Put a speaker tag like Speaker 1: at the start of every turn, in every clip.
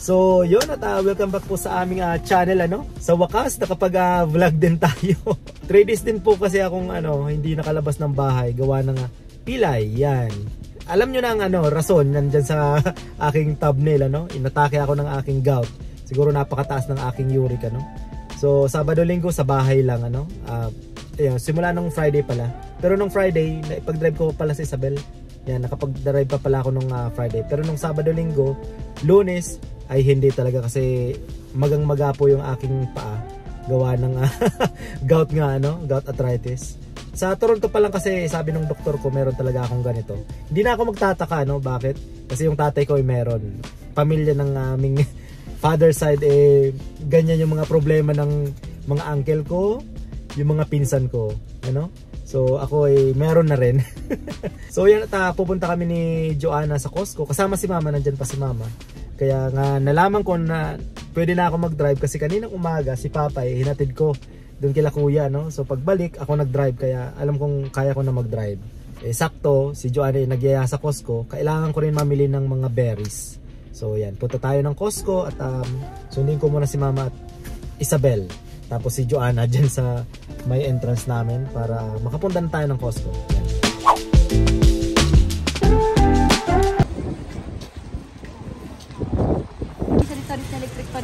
Speaker 1: So yun at welcome back po sa aming channel ano. Sa wakas nakapag-vlog din tayo. 3 days din po kasi akong hindi nakalabas ng bahay gawa ng pilay. Yan. Alam nyo na ang rason nandyan sa aking thumbnail ano. Inatake ako ng aking gout. Siguro napakataas ng aking uric ano. So Sabado Linggo sa bahay lang ano. Ayun, simula nung Friday pala. Pero nung Friday, naipag-drive ko pala sa Isabel. Yan, nakapag-drive pa pala ako nung Friday. Pero nung Sabado Linggo, Lunes ay hindi talaga kasi magang-maga po yung aking paa. Gawa ng gout nga gout arthritis. Sa Toronto pa lang kasi sabi ng doktor ko meron talaga akong ganito. Hindi na ako magtataka bakit? Kasi yung tatay ko ay meron. Pamilya ng aming father side ganyan yung mga problema ng mga uncle ko, yung mga pinsan ko, So ako ay meron na rin. So yan pupunta kami ni Joanna sa Costco. Kasama si mama, nandyan pa si mama. Kaya nga nalaman ko na pwede na ako mag-drive kasi kaninang umaga si Papa hinatid ko doon kila kuya So pagbalik ako nag-drive kaya alam kong kaya ko na mag-drive. Sakto si Joanna nagyaya sa Costco. Kailangan ko rin mamili ng mga berries. So yan, punta tayo ng Costco at sundin ko muna si mama at Isabel. Tapos si Joanna dyan sa may entrance namin para makapunta na tayo ng Costco. Yan.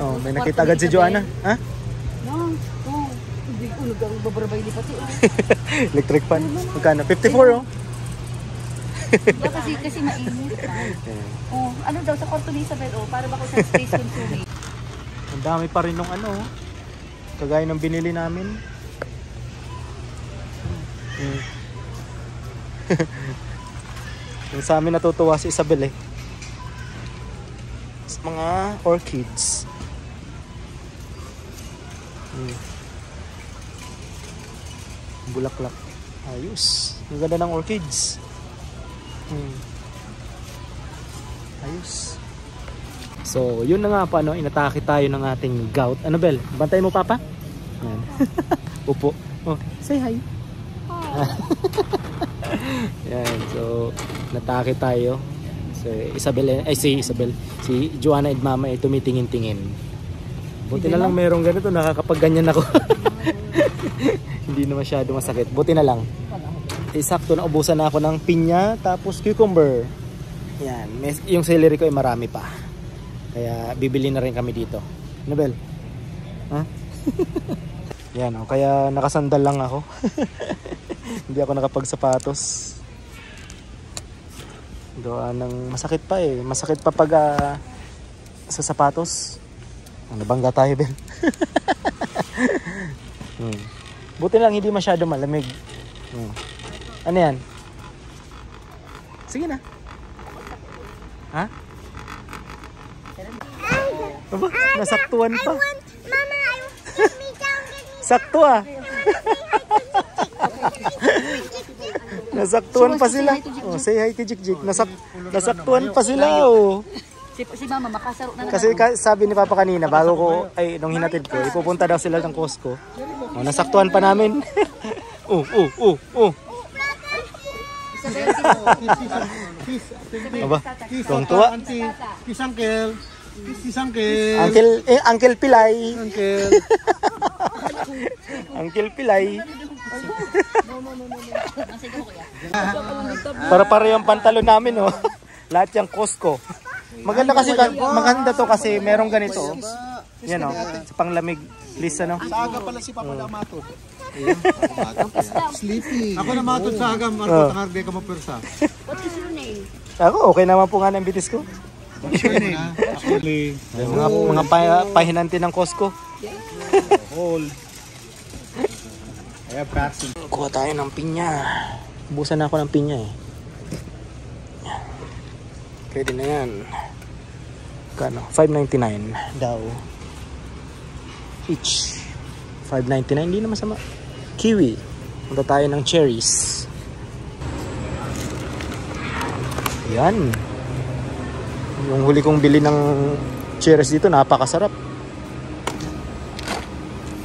Speaker 1: Oh, may nakita agad si Joanna. Ha?
Speaker 2: No. Hindi ko nagbabarabay lipat eh.
Speaker 1: Electric fan. Magkano? 54 oh.
Speaker 2: kasi mainit. Oh, ano daw sa kwarto ni Isabel para ba ko sa space consuming.
Speaker 1: Ang dami pa rin nung kagaya ng binili namin. Yung sa amin natutuwa si Isabel mga orchids. Bulaklak. Ayos. Ang ganda ng orchids. Ayos. So, yun na nga pa inatake tayo ng ating gout. Ano Bel? Bantay mo Papa? Yan. Upo. Oh, say hi. Yan. So, natake tayo. Si Joanna at Mama ay tumitingin-tingin. Buti na lang merong ganito, nakakapagganyan ako. Hindi na masyado masakit. Buti na lang. Sakto na ubusan na ako ng pinya tapos cucumber. Yan, yung celery ko ay marami pa. Kaya bibili na rin kami dito. Nobel? Ha? Yan kaya nakasandal lang ako. Hindi ako nakapagsapatos. Doon ng masakit pa Masakit pa pag sa sapatos. Nabangga tayo, Ben. Buti lang hindi masyado malamig. Ano yan? Sige na. Ha? Aba, nasaktuan pa. Sakto Nasaktuan pa sila. Oh, say hi kay Jikjik. Nasaktuan pa sila
Speaker 2: Si Mama makasaro na.
Speaker 1: Kasi sabi ni Papa kanina bago ko nung hinatid ko, ipupunta daw sila ng Costco. Nasaktuan pa namin. Aba, tuwa.
Speaker 3: Kiss Uncle. Kiss Uncle.
Speaker 1: Uncle Pilay.
Speaker 3: Uncle.
Speaker 1: Uncle Pilay. Para yung pantalon namin Lahat yung Costco. Maganda to kasi merong ganito. Yan sa panglamig. Please
Speaker 3: Sa aga pala si Papa Damatod. Sleepy. Ako na matod sa aga, Marco, tangarde ka mapursa.
Speaker 2: What is your name?
Speaker 1: Ako, okay naman po nga ng bitis ko.
Speaker 3: Actually,
Speaker 1: mga pahinanti ng Costco.
Speaker 3: Hold. I have vaccine.
Speaker 1: Kuha tayo ng pinya. Ubusan na ako ng pinya Pwede na yan. Kano? $5.99 daw. Each. $5.99. Hindi na masama. Kiwi. Punta tayo ng cherries. Yan. Yung huli kong bili ng cherries dito, napakasarap.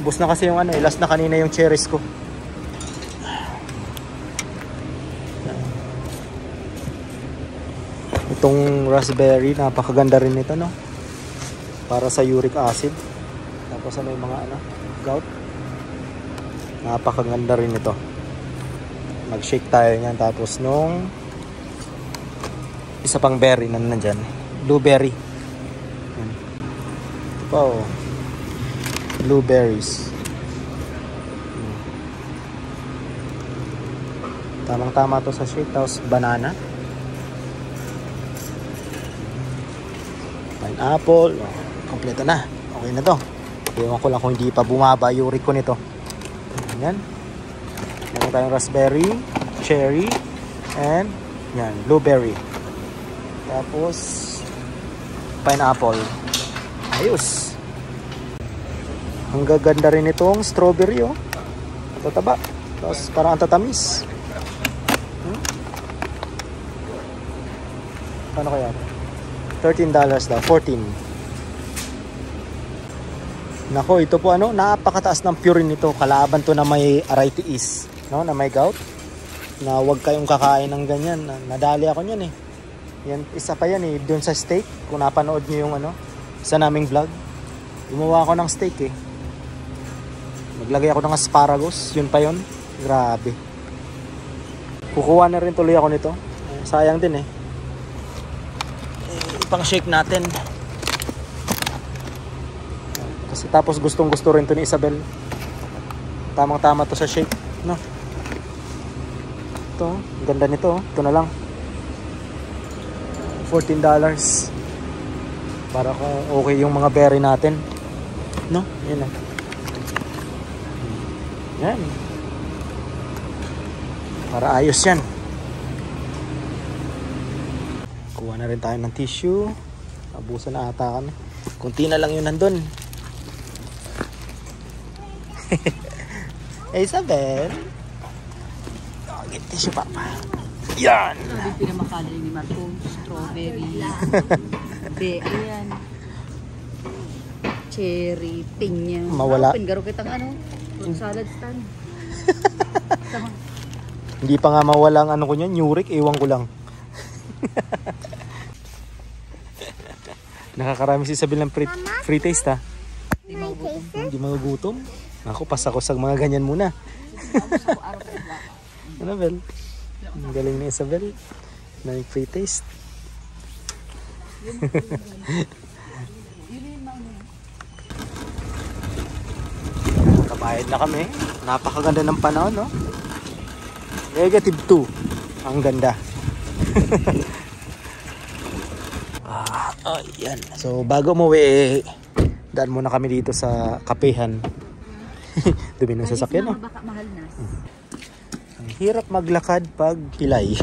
Speaker 1: Ubus na kasi yung last na kanina yung cherries ko. Itong raspberry, napakaganda rin nito, no? para sa uric acid. Tapos may mga gout. Napakaganda rin ito. Mag-shake tayo niyan. Tapos nung isa pang berry na nandyan, blueberry. Yan. Ito pa blueberries. Tamang tama to sa shake. Tapos banana, pineapple. Kompleto na. Okay na to. Ewan ko lang kung hindi pa bumaba yung uric ko nito. Yan. Meron tayong raspberry, cherry, and yan, blueberry. Tapos pineapple. Ayos. Ang gaganda rin itong strawberry Ito taba. Tapos parang ang tatamis. Paano kaya? $13 daw. 14. Nako, ito po napakataas ng purine nito. Kalaban to na may arthritis, na may gout. Na huwag kayong kakain ng ganyan. Nadali ako niyan Yan, isa pa yan doon sa steak. Kung napanood niyo yung sa naming vlog. Gumawa ako ng steak Naglagay ako ng asparagus. Yun pa yun. Grabe. Kukuha na rin tuloy ako nito. Sayang din Ipang shake natin. Kasi tapos gustong gusto rin to ni Isabel. Tamang tama to sa shake. Ito, ganda nito. Ito na lang. $14. Para kung okay yung mga berry natin. Yan Yan. Para ayos yan. Kuha na rin tayo ng tissue. Abusan na ata kami. Kunti na lang yun nandun. Isabel. Get tissue papa. Yan.
Speaker 2: Sabi pinamakalay ni Marco. Strawberry. Ayan. Cherry. Pinya.
Speaker 1: Mawala.
Speaker 2: Pinggaro kitang fruit salad stand.
Speaker 1: Hindi pa nga mawala ang ko niyan. Uric. Ewan ko lang. Nakakarami si Isabel ng free taste Hindi magugutom. Ako, pas ako sa mga ganyan muna. Bel? Ang galing ni Isabel. Na free taste. Kabayad na kami. Napakaganda ng panahon, -2. Ang ganda. Yan. So bago umuwi, daan muna kami dito sa kapehan. Dumi ng sasakyan
Speaker 2: Baka mahal na.
Speaker 1: Ang hirap maglakad pag pilay.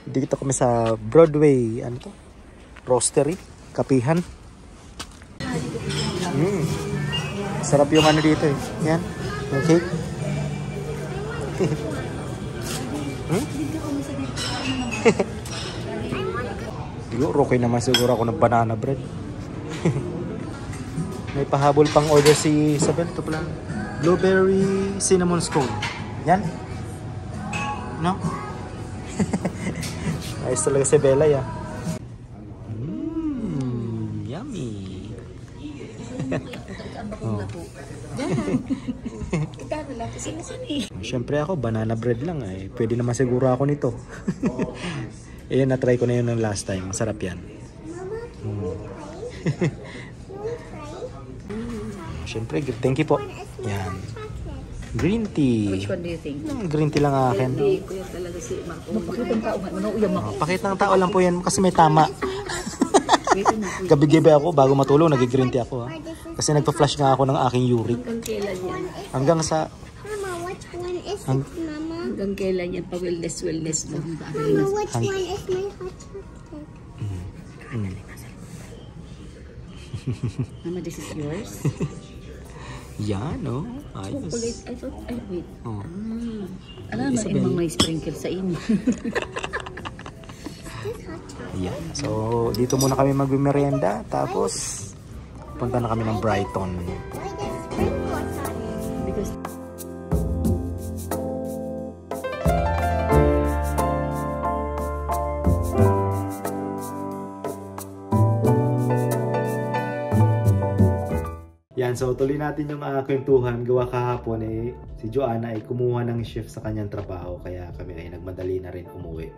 Speaker 1: Dito kami sa Broadway, Roastery, kapehan. Sarap yung dito Yan. Okay. Okay naman siguro ako ng banana bread. May pahabol pang order si Isabel. Ito pala. Blueberry cinnamon scone. Yan. Ayos talaga si Bella yummy. Siyempre ako, banana bread lang Pwede naman siguro ako nito. Na-try ko na yun ng last time. Masarap yan. Siyempre, thank you po. Yan. Green tea.
Speaker 2: Which one do you think?
Speaker 1: Green tea lang akin.
Speaker 2: Hindi ko yan talaga si Marco. Mapakitang tao.
Speaker 1: Pakit ng tao lang po yan kasi may tama. Gabi-gabi ako bago matulog, nag-green tea ako. Kasi nagpa-flash nga ako ng aking uric.
Speaker 2: Hanggang kailan yan?
Speaker 1: Hanggang sa...
Speaker 4: Mama, which one is it, Mama?
Speaker 2: Hanggang kailan yan? Pa-wellness mo.
Speaker 4: Mama, which one is my hot chocolate?
Speaker 2: Mama, this is yours?
Speaker 1: Yan, ayos.
Speaker 2: Chocolate. I thought, wait. Alam mo,
Speaker 1: Isabel.
Speaker 2: may sprinkle sa inyo.
Speaker 1: Yan. So, dito muna kami mag-merienda. Tapos, punta na kami ng Brighton.
Speaker 4: Why there's sprinkles on it?
Speaker 2: Because
Speaker 1: Yan, so tuloy natin yung kwentuhan. Gawa kahapon si Joanna ay kumuha ng shift sa kanyang trabaho, kaya kami ay nagmadali na rin umuwi.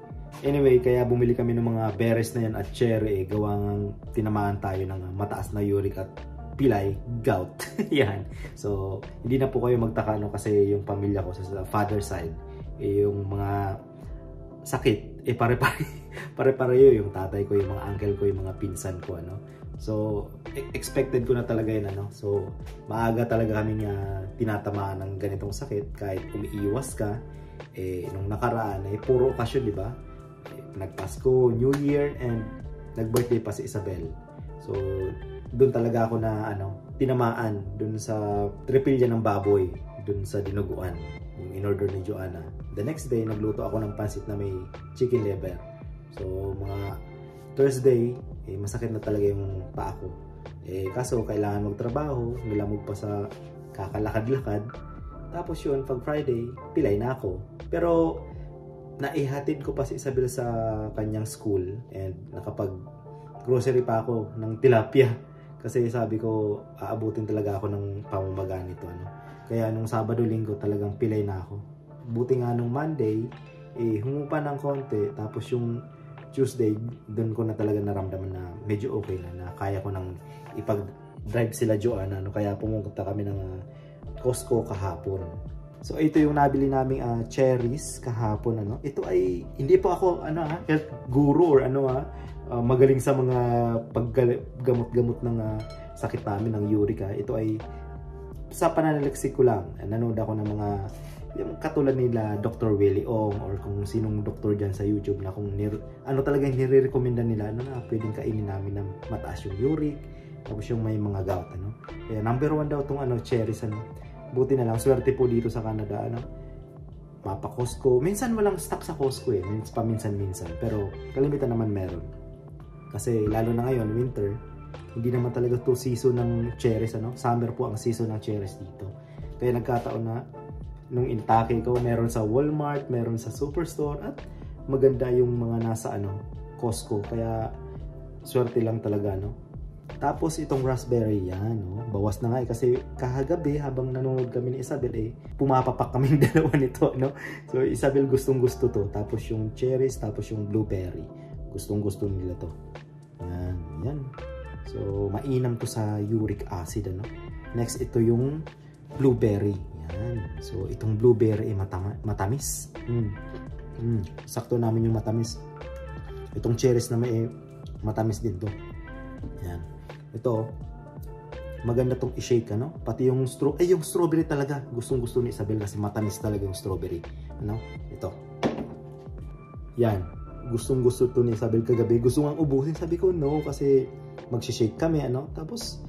Speaker 1: Anyway, kaya bumili kami ng mga berries na yan at cherry gawang tinamaan tayo ng mataas na uric at pilay, gout. Yan. So, hindi na po kayo magtaka kasi yung pamilya ko sa father side, yung mga sakit, pare-pareho yung tatay ko, yung mga uncle ko, yung mga pinsan ko, So, expected ko na talaga yun, So, maaga talaga kaming tinatamaan ng ganitong sakit kahit umiiwas ka. Nung nakaraan puro okasyon, di ba? Nagpasko, New Year, and nag-birthday pa si Isabel. So, doon talaga ako na tinamaan doon sa tripilya ng baboy, doon sa dinuguan, yung in-order ni Joanna. The next day, nagluto ako ng pansit na may chicken liver. So, mga Thursday, masakit na talaga yung paa ko. Kaso, kailangan magtrabaho, nilamog pa sa kakalakad-lakad. Tapos yun, pag Friday, pilay na ako. Pero, naihatid ko pa si Isabel sa kanyang school and nakapag-grocery pa ako ng tilapia. Kasi sabi ko, aabutin talaga ako ng pamamaga nito. Kaya nung Sabado-Linggo talagang pilay na ako. Buti nga nung Monday, humupa ng konti. Tapos yung Tuesday, doon ko na talaga naramdaman na medyo okay na kaya ko nang ipag-drive sila Joanna. Kaya pumunta kami ng Costco kahapon. So ito yung nabili naming cherries kahapon. Ito ay hindi po ako health guru or magaling sa mga paggamot-gamot ng sakit namin ng uric. Ito ay sa pananaliksik ko lang. Nanood ako ng mga yung katulad nila Dr. Willie Ong or kung sinong doktor dyan sa YouTube na kung talagang nire-recommenda nila na pwedeng kainin namin ng mataas yung uric, tapos yung may mga gout. Kaya number 1 daw tong cherries. Buti na lang, swerte po dito sa Canada. Mapa Costco. Minsan walang stock sa Costco paminsan-minsan. Pero kalimitan naman meron. Kasi lalo na ngayon, winter, hindi naman talaga to season ng cherries. Summer po ang season ng cherries dito. Kaya nagkataon na nung intake ko, meron sa Walmart, meron sa Superstore, at maganda yung mga nasa Costco. Kaya swerte lang talaga. Tapos itong raspberry yan, bawas na nga kasi kahagabi habang nanonood kami ni Isabel pumapapak kaming dalawa nito, So Isabel gustong-gusto to. Tapos yung cherries, tapos yung blueberry. Gustong-gusto nila to. Yan. So mainam to sa uric acid, Next ito yung blueberry. Yan. So itong blueberry matamis. Sakto namin yung matamis. Itong cherries na may matamis din to. Yan. Ito, maganda tong i-shake, Pati yung yung strawberry talaga. Gustong-gusto ni Isabel kasi matamis talaga yung strawberry. Ito. Yan. Gustong-gusto to ni Isabel kagabi. Gusto nga ubusin. Sabi ko, no, kasi mag-shake kami, Tapos,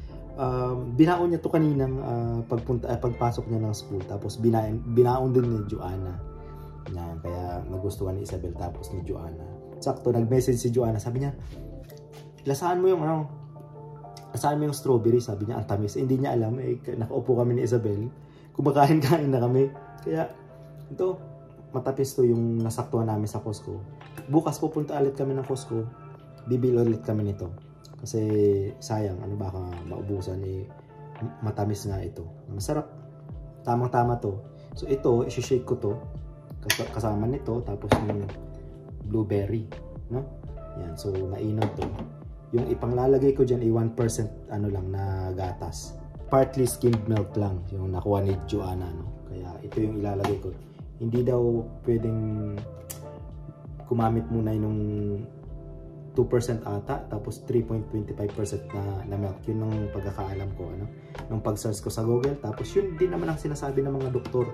Speaker 1: binaon niya to kaninang pagpasok niya ng school. Tapos, binaon din ni Joanna. Yan. Kaya, nagustuhan ni Isabel tapos ni Joanna. Sakto, nag-message si Joanna. Sabi niya, lasaan mo yung asahan mo yung strawberry, sabi niya, ang tamis. Hindi niya alam, nakaupo kami ni Isabel, kumakain-kain na kami. Kaya, ito, matapis to yung nasaktuhan namin sa Costco. Bukas pupunta ulit kami ng Costco, bibili ulit kami nito. Kasi, sayang, baka maubusan, matamis nga ito. Masarap. Tamang-tama to. So, ito, isi-shake ko to, kasama nito, tapos yung blueberry, Yan, so, mainam to. Yung ipanglalagay ko dyan ay 1% lang na gatas. Partly skimmed milk lang yung nakuha ni Joanna. Kaya ito yung ilalagay ko. Hindi daw pwedeng kumamit muna yung 2% ata tapos 3.25% na milk. Yun ang pagkakaalam ko. Nung pag-search ko sa Google. Tapos yun din naman ang sinasabi ng mga doktor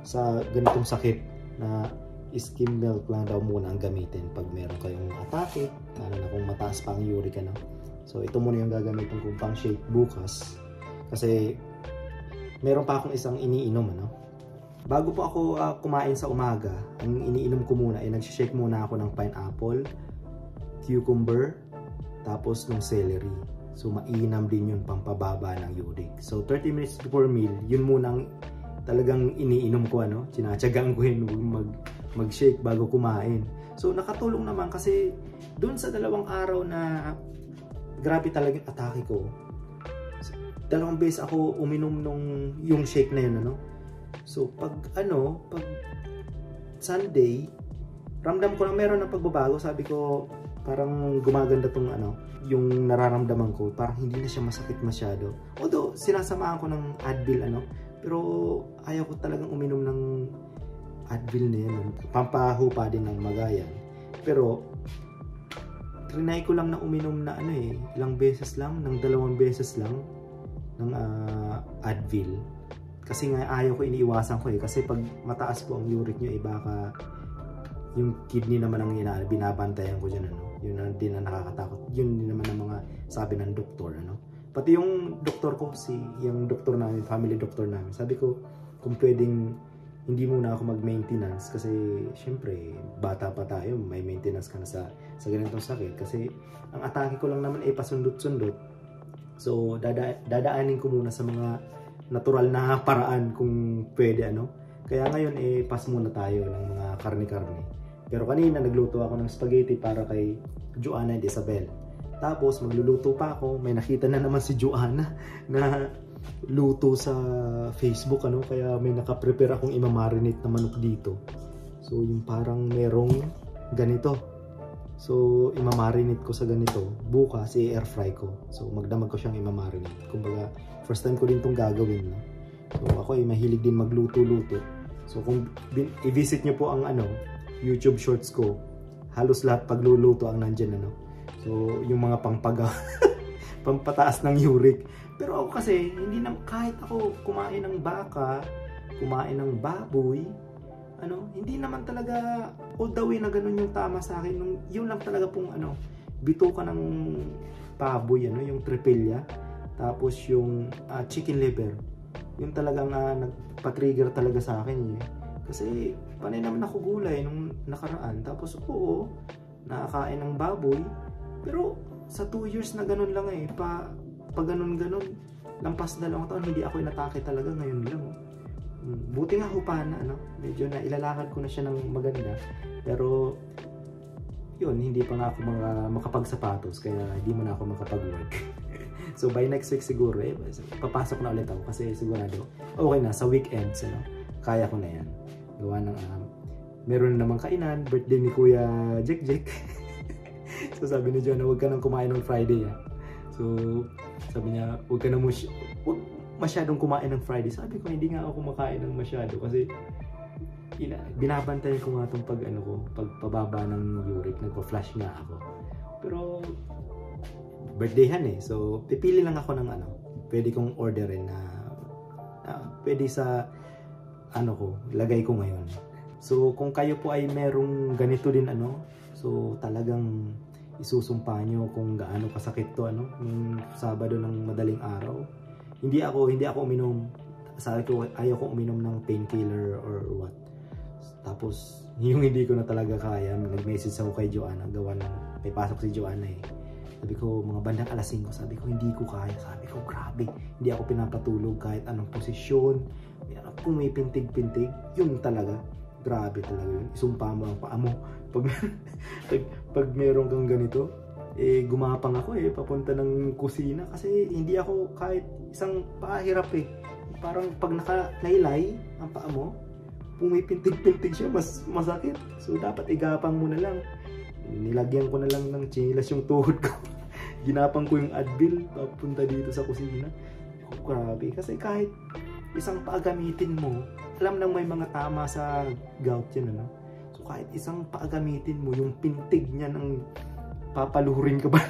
Speaker 1: sa ganitong sakit na skim milk lang daw muna ang gamitin pag meron kayong atake, lalo na kung mataas pa ang uric. So ito muna yung gagamitin kong pang shake bukas kasi meron pa akong isang iniinom. Bago po ako kumain sa umaga, ang iniinom ko muna nag-shake muna ako ng pineapple, cucumber, tapos ng celery. So mainam din yun pampababa ng uric. So 30 minutes before meal, yun muna ang talagang iniinom ko. Tinatsagaan ko yun mag-shake bago kumain. So nakatulong naman kasi doon sa 2 araw na grabe talagang atake ko. 2 beses ako uminom yung shake na yun, ano. So pag Sunday, ramdam ko na meron ng pagbabago. Sabi ko, parang gumaganda tong yung nararamdaman ko. Parang hindi na siya masakit masyado. Although, sinasamahan ko ng Advil, pero ayaw ko talagang uminom ng Advil na yun. Pampahupa din ng magayan. Pero, trinay ko lang na uminom na ilang beses lang, ng 2 beses lang, ng Advil. Kasi nga ayaw ko, iniiwasan ko kasi pag mataas po ang uric nyo, baka yung kidney naman ang binabantayan ko dyan, yun din ang nakakatakot. Yun din naman ang mga sabi ng doktor, Pati yung doktor ko, yung doktor namin, family doctor namin, sabi ko kung pwedeng hindi muna ako mag-maintenance kasi syempre bata pa tayo, may maintenance ka na sa ganitong sakit kasi ang atake ko lang naman pasundot-sundot. So dadaanin ko muna sa mga natural na paraan kung pwede, Kaya ngayon pass muna tayo ng mga karne-karne. Pero kanina nagluto ako ng spaghetti para kay Joanna and Isabel. Tapos magluluto pa ako, may nakita na naman si Joanna na luto sa Facebook, kaya may nakaprepare akong imamarinate na manok dito. So yung parang merong ganito. So imamarinate ko sa ganito. Bukas i-air fry ko. So magdamag ko siyang imamarinate. Kumbaga first time ko din itong gagawin, So ako ay mahilig din magluto-luto. So kung i-visit nyo po ang YouTube shorts ko, halos lahat pagluluto ang nandyan, So yung mga pampataas ng uric. Pero ako kasi hindi na, kahit ako kumain ng baka, kumain ng baboy, hindi naman talaga all the way na ganun yung tama sa akin. Yun lang talaga pong bito ka ng baboy, yung tripilla. Tapos yung chicken liver, yung talagang nagpa-trigger talaga sa akin. Kasi panay naman ako gulay nung nakaraan. Tapos oo, nakakain ng baboy. Pero sa 2 years na ganun lang pa ganun-ganun, lampas 2 taon, hindi ako inatake talaga ngayon lang. Buti nga hupana, medyo na ilalakad ko na siya ng maganda. Pero yun, hindi pa nga ako makapagsapatos, kaya hindi mo na ako makapag-work. So by next week siguro, papasok na ulit ako kasi sigurado okay na sa weekends, kaya ko na yan. Gawa ng meron namang kainan, birthday ni Kuya Jack. So sabi ni John, huwag ka nang kumain ng Friday. So sabi niya, huwag masyadong kumain ng Friday. Sabi ko, hindi nga ako kumakain ng masyado kasi binabantayan ko nga itong pagpababa ng uric. Nagpa-flash nga ako. Pero birthdayhan so pipili lang ako ng pwede kong orderin na pwede sa lagay ko ngayon. So kung kayo po ay merong ganito din so talagang isusumpa nyo kung gaano kasakit to nung Sabado ng madaling araw. Hindi ako uminom. Sabi ko ayaw ko uminom ng painkiller or what. Tapos yung hindi ko na talaga kaya, nag-message ako kay Joanna, gawa ng may pasok si Joanna Sabi ko, mga bandang alas 5, sabi ko, hindi ko kaya. Sabi ko, grabe, hindi ako pinapatulog kahit anong posisyon. Kung may pintig-pintig, yun talaga. Grabe talaga yun. Isumpa mo ang paa mo. Pag meron kang ganito, gumapang ako papunta ng kusina. Kasi hindi ako kahit isang paa hirap Parang pag nakalaylay ang paa mo, kung may pintig-pintig siya, mas masakit. So, dapat igapang mo na lang. Nilagyan ko na lang ng chinelas yung tuhod ko. Ginapang ko yung Advil papunta dito sa kusina. Grabe, kasi kahit isang paa gamitin mo, alam nang may mga tama sa gout yan, So kahit isang paa gamitin mo, yung pintig niya ng papaluhurin ka ba?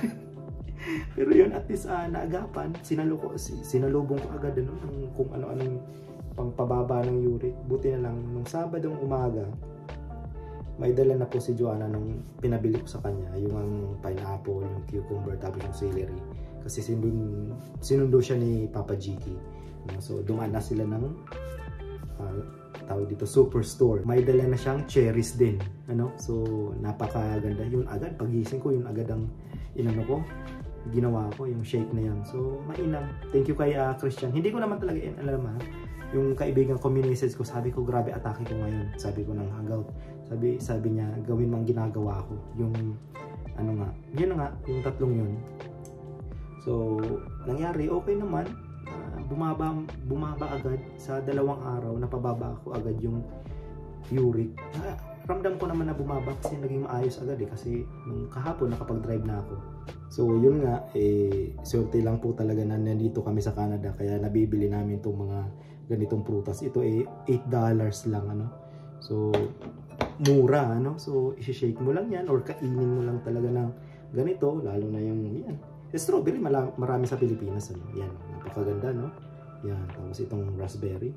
Speaker 1: Pero yun, at least naagapan, sinalubong ko agad kung ano-anong pangpababa ng uric. Buti na lang, nung Sabadong umaga, may dala na po si Joanna nung pinabili ko sa kanya, yung pineapple, yung cucumber, tapos yung celery. Kasi sinundo siya ni Papa Jiki. So dumaan na sila ng tawag dito, superstore. May dala na siyang cherries din. So napakaganda. Yun agad, pagising ko, yun agad ang ginawa ko, yung shake na yan. So mainam. Thank you kay Christian. Hindi ko naman talaga alam yung kaibigan ko, minessage ko, sabi ko, grabe atake ko ngayon. Sabi ko ng gout. Sabi niya, gawin mo ang ginagawa ko. Yung, yun nga, yung 3 yun. So, nangyari, okay naman. bumaba agad sa 2 araw, napababa ako agad yung uric. Ramdam ko naman na bumaba kasi naging maayos agad kasi nung kahapon nakapag-drive na ako. So yun nga, swerte lang po talaga na nandito kami sa Canada kaya nabibili namin itong mga ganitong prutas. Ito $8 lang So mura So i-shake mo lang yan or kainin mo lang talaga ng ganito, lalo na yung yan. Strawberry marami sa Pilipinas Yan, napakaganda Yan, tapos itong raspberry.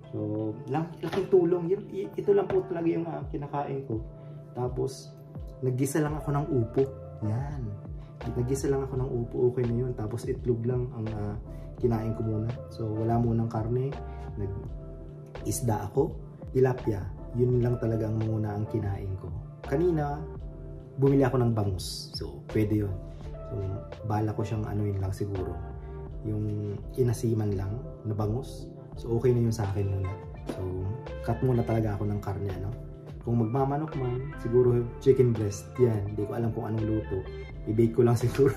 Speaker 1: So, laking tulong. Ito lang po talaga yung kinakain ko. Tapos, naggisa lang ako ng upo. Yan. Naggisa lang ako ng upo. Okay na yun. Tapos, itlog lang ang kinain ko muna. So, wala munang karne. Nag-isda ako. Tilapia. Yun lang talaga ang muna ang kinain ko. Kanina, bumili ako ng bangus. So, pwede yun. So, bala ko siyang anuin lang siguro. Yung inasiman lang na bangus. So okay na yun sa akin muna. So cut muna talaga ako ng karne Kung magmamanok man, siguro chicken breast. Yan, hindi ko alam kung anong luto. I-bake ko lang siguro.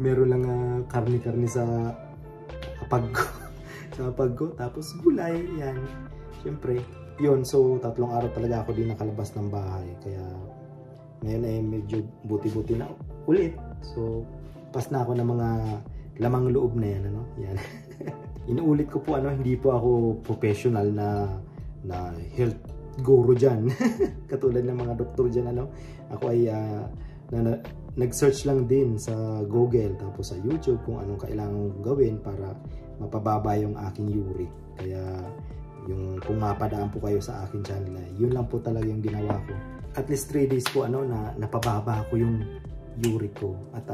Speaker 1: Meron lang karne-karne sa hapag ko. Sa hapag ko. Tapos gulay, yan. Siyempre, yun. So 3 araw talaga ako din nakalabas ng bahay. Kaya ngayon medyo buti-buti na ulit. So pas na ako ng mga lamang loob na yan. Yan. Inuulit ko po hindi po ako professional na health guru dyan. Katulad ng mga doktor dyan Ako ay nag-search lang din sa Google tapos sa YouTube kung anong kailangan gawin para mapababa yung aking uric. Kaya kung mapadaan po kayo sa aking channel yun lang po talaga yung ginawa ko. At least 3 days po na napababa ko yung uric ko at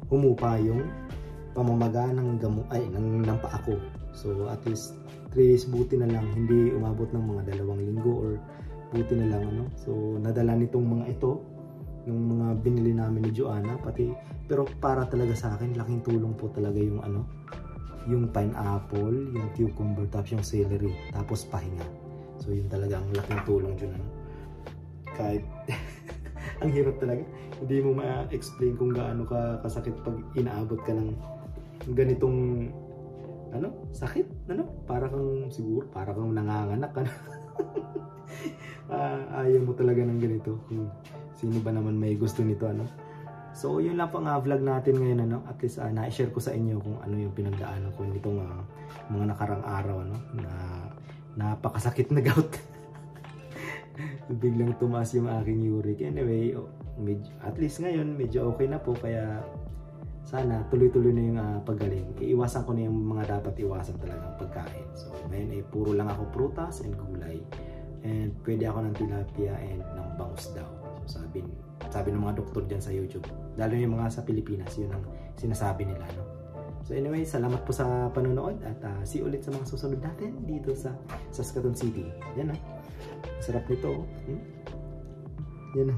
Speaker 1: humupa yung pamamaga ng ng paa ko. So at least 3 days buti na lang, hindi umabot ng mga 2 linggo or buti na lang So nadala nitong mga ito, yung mga binili namin ni Joanna pero para talaga sa akin laking tulong po talaga yung yung pineapple, yung cucumber, tapos yung celery, tapos pahinga. So yun talaga ang laking tulong dyan kahit ang hirap talaga, hindi mo ma-explain kung gaano kasakit pag inaabot ka ng ganitong sakit, para kang nanganganak ayaw mo talaga ng ganito. Sino ba naman may gusto nito So yun lang po ang vlog natin ngayon At least na-share ko sa inyo kung ano yung pinagdaanan ko nitong mga nakarang araw na napakasakit na gout. Biglang tumaas yung aking uric. Anyway, at least ngayon medyo okay na po kaya sana tuloy-tuloy na yung paggaling. Iiwasan ko na yung mga dapat iwasan talagang pagkain. So ngayon puro lang ako prutas and gulay. And pwede ako ng tilapia and ng bangus daw. So sabi ng mga doktor dyan sa YouTube. Lalo yung mga sa Pilipinas, yun ang sinasabi nila. So anyway, salamat po sa panonood at see ulit sa mga susunod natin dito sa Saskatoon City. Yan Sarap nito. Yan